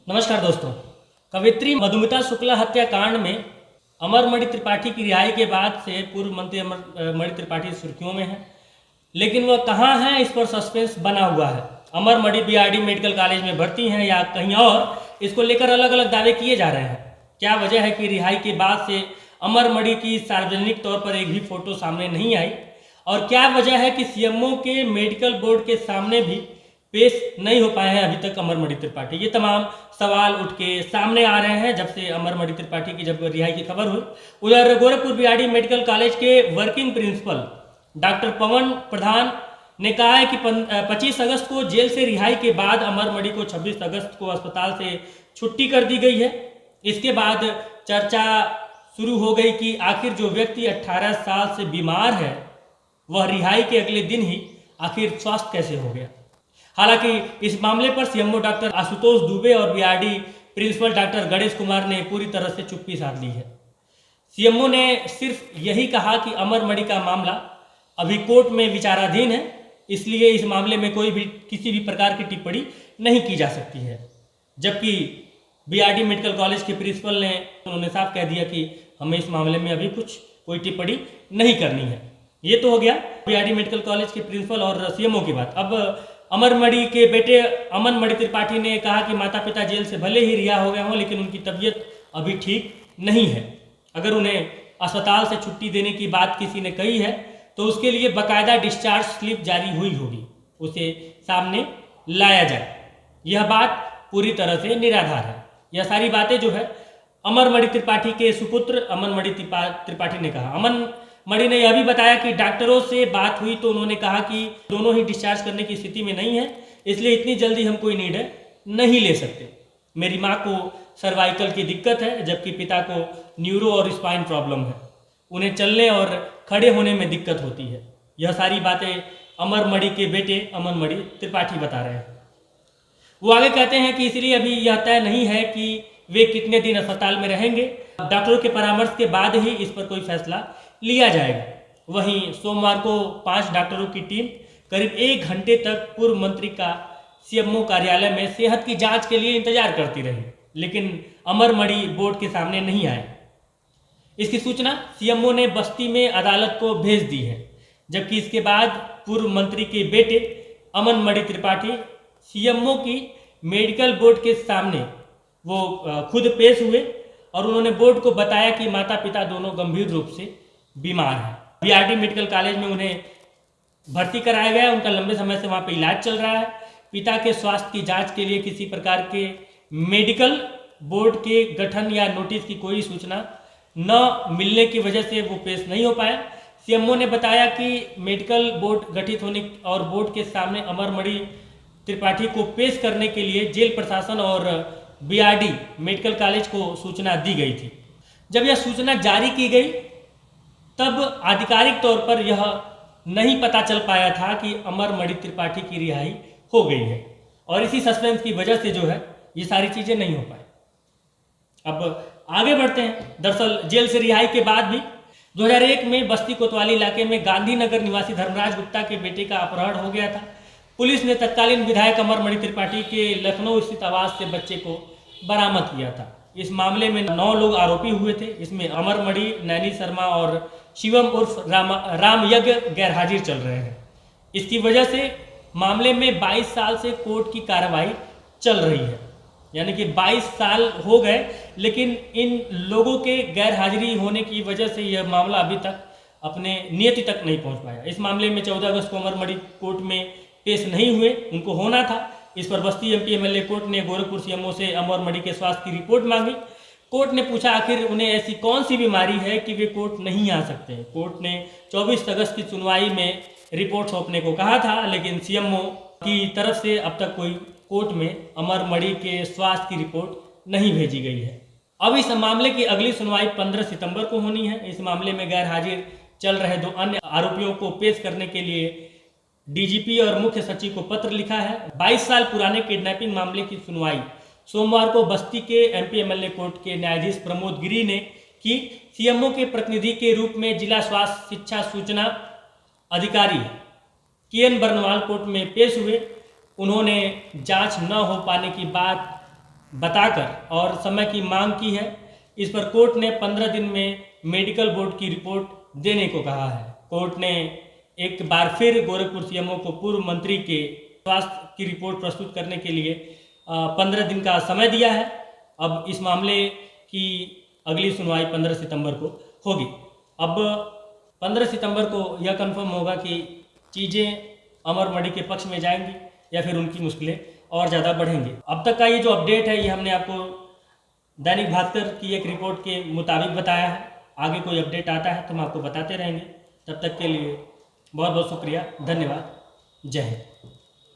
नमस्कार दोस्तों। कवियत्री मधुमिता शुक्ला हत्याकांड में अमरमणि त्रिपाठी की रिहाई के बाद से पूर्व मंत्री अमरमणि त्रिपाठी सुर्खियों में है, लेकिन वह कहाँ हैं इस पर सस्पेंस बना हुआ है। अमरमणि बीआरडी मेडिकल कॉलेज में भर्ती हैं या कहीं और, इसको लेकर अलग अलग दावे किए जा रहे हैं। क्या वजह है कि रिहाई के बाद से अमरमणि की सार्वजनिक तौर पर एक भी फोटो सामने नहीं आई, और क्या वजह है कि सीएमओ के मेडिकल बोर्ड के सामने भी पेश नहीं हो पाए हैं अभी तक अमरमणि त्रिपाठी। ये तमाम सवाल उठ के सामने आ रहे हैं जब से अमरमणि त्रिपाठी की जब रिहाई की खबर हुई। उधर गोरखपुर बीआरडी मेडिकल कॉलेज के वर्किंग प्रिंसिपल डॉक्टर पवन प्रधान ने कहा है कि 25 अगस्त को जेल से रिहाई के बाद अमरमणि को 26 अगस्त को अस्पताल से छुट्टी कर दी गई है। इसके बाद चर्चा शुरू हो गई कि आखिर जो व्यक्ति 18 साल से बीमार है वह रिहाई के अगले दिन ही आखिर स्वस्थ कैसे हो गया। हालांकि इस मामले पर सीएमओ डॉक्टर आशुतोष दुबे और BRD principal doctor Ganesh Kumar ने पूरी तरह से चुप्पी साध ली है। सीएमओ ने सिर्फ यही कहा कि अमरमणि का मामला अभी कोर्ट में विचाराधीन है, इसलिए इस मामले में कोई भी किसी भी प्रकार की टिप्पणी नहीं की जा सकती है। जबकि बीआरडी मेडिकल कॉलेज के प्रिंसिपल ने उन्होंने साफ कह दिया कि हमें इस मामले में अभी कोई टिप्पणी नहीं करनी है। ये तो हो गया बीआरडी मेडिकल कॉलेज के प्रिंसिपल और सीएमओ की बात। अब अमरमणि के बेटे अमनमणि त्रिपाठी ने कहा कि माता पिता जेल से भले ही रिहा हो गए हों, लेकिन उनकी तबीयत अभी ठीक नहीं है। अगर उन्हें अस्पताल से छुट्टी देने की बात किसी ने कही है तो उसके लिए बाकायदा डिस्चार्ज स्लिप जारी हुई होगी, उसे सामने लाया जाए। यह बात पूरी तरह से निराधार है। यह सारी बातें जो है अमरमणि त्रिपाठी के सुपुत्र अमनमणि त्रिपाठी ने कहा। अमनमणि ने यह भी बताया कि डॉक्टरों से बात हुई तो उन्होंने कहा कि दोनों ही डिस्चार्ज करने की स्थिति में नहीं है, इसलिए इतनी जल्दी हम कोई निर्णय नहीं ले सकते। मेरी माँ को सर्वाइकल की दिक्कत है, जबकि पिता को न्यूरो और स्पाइन प्रॉब्लम है। उन्हें चलने और खड़े होने में दिक्कत होती है। यह सारी बातें अमरमणि के बेटे अमनमणि त्रिपाठी बता रहे हैं। वो आगे कहते हैं कि इसलिए अभी यह तय नहीं है कि वे कितने दिन अस्पताल में रहेंगे। डॉक्टरों के परामर्श के बाद ही इस पर कोई फैसला लिया जाएगा। वहीं सोमवार को 5 डॉक्टरों की टीम करीब 1 घंटे तक पूर्व मंत्री का सीएमओ कार्यालय में सेहत की जांच के लिए इंतजार करती रही, लेकिन अमरमणि बोर्ड के सामने नहीं आए। इसकी सूचना सीएमओ ने बस्ती में अदालत को भेज दी है, जबकि इसके बाद पूर्व मंत्री के बेटे अमनमणि त्रिपाठी सीएमओ की मेडिकल बोर्ड के सामने वो खुद पेश हुए और उन्होंने बोर्ड को बताया कि माता पिता दोनों गंभीर रूप से बीमार हैं। बीआरडी मेडिकल कॉलेज में उन्हें भर्ती कराया गया, उनका लंबे समय से वहाँ पे इलाज चल रहा है। पिता के स्वास्थ्य की जांच के लिए किसी प्रकार के मेडिकल बोर्ड के गठन या नोटिस की कोई सूचना न मिलने की वजह से वो पेश नहीं हो पाया। सीएमओ ने बताया कि मेडिकल बोर्ड गठित होने और बोर्ड के सामने अमरमणि त्रिपाठी को पेश करने के लिए जेल प्रशासन और बीआरडी मेडिकल कॉलेज को सूचना दी गई थी। जब यह सूचना जारी की गई तब आधिकारिक तौर पर यह नहीं पता चल पाया था कि अमरमणि त्रिपाठी की रिहाई हो गई है, और इसी सस्पेंस की वजह से जो है ये सारी चीज़ें नहीं हो पाई। अब आगे बढ़ते हैं। दरअसल जेल से रिहाई के बाद भी 2001 में बस्ती कोतवाली इलाके में गांधीनगर निवासी धर्मराज गुप्ता के बेटे का अपहरण हो गया था। पुलिस ने तत्कालीन विधायक अमरमणि त्रिपाठी के लखनऊ स्थित आवास से बच्चे को बरामद किया था। इस मामले में 9 लोग आरोपी हुए थे। इसमें अमरमणि, नैनी शर्मा और शिवम उर्फ राम यज्ञ गैरहाजिर चल रहे हैं। इसकी वजह से मामले में 22 साल से कोर्ट की कार्रवाई चल रही है, यानी कि 22 साल हो गए, लेकिन इन लोगों के गैरहाजिरी होने की वजह से यह मामला अभी तक अपने नियति तक नहीं पहुंच पाया। इस मामले में 14 अगस्त को अमरमणि कोर्ट में पेश नहीं हुए, उनको होना था। इस पर बस्ती एमपी एमएलए कोर्ट ने गोरखपुर सीएमओ से अमरमणि के स्वास्थ्य की रिपोर्ट मांगी। कोर्ट ने पूछा आखिर उन्हें ऐसी कौन सी बीमारी है कि वे कोर्ट नहीं आ सकते। कोर्ट ने 24 अगस्त की सुनवाई में रिपोर्ट सौंपने को कहा था, लेकिन सीएमओ की तरफ से अब तक कोई कोर्ट में अमरमणि के स्वास्थ्य की रिपोर्ट नहीं भेजी गई है। अब इस मामले की अगली सुनवाई 15 सितंबर को होनी है। इस मामले में गैर हाजिर चल रहे 2 अन्य आरोपियों को पेश करने के लिए डीजीपी और मुख्य सचिव को पत्र लिखा है। 22 साल पुराने किडनैपिंग मामले की सुनवाई सोमवार को बस्ती के एमपी एमएलए कोर्ट के न्यायाधीश प्रमोद गिरी ने की। सीएमओ के प्रतिनिधि के रूप में जिला स्वास्थ्य शिक्षा सूचना अधिकारी केएन बर्नवाल कोर्ट में पेश हुए। उन्होंने जांच न हो पाने की बात बताकर और समय की मांग की है। इस पर कोर्ट ने 15 दिन में मेडिकल बोर्ड की रिपोर्ट देने को कहा है। कोर्ट ने एक बार फिर गोरखपुर सीएमओ को पूर्व मंत्री के स्वास्थ्य की रिपोर्ट प्रस्तुत करने के लिए 15 दिन का समय दिया है। अब इस मामले की अगली सुनवाई 15 सितंबर को होगी। अब 15 सितंबर को यह कंफर्म होगा कि चीज़ें अमर मणि के पक्ष में जाएंगी या फिर उनकी मुश्किलें और ज़्यादा बढ़ेंगी। अब तक का ये जो अपडेट है ये हमने आपको दैनिक भास्कर की एक रिपोर्ट के मुताबिक बताया है। आगे कोई अपडेट आता है तो हम आपको बताते रहेंगे। तब तक के लिए बहुत बहुत शुक्रिया, धन्यवाद, जय हिंद।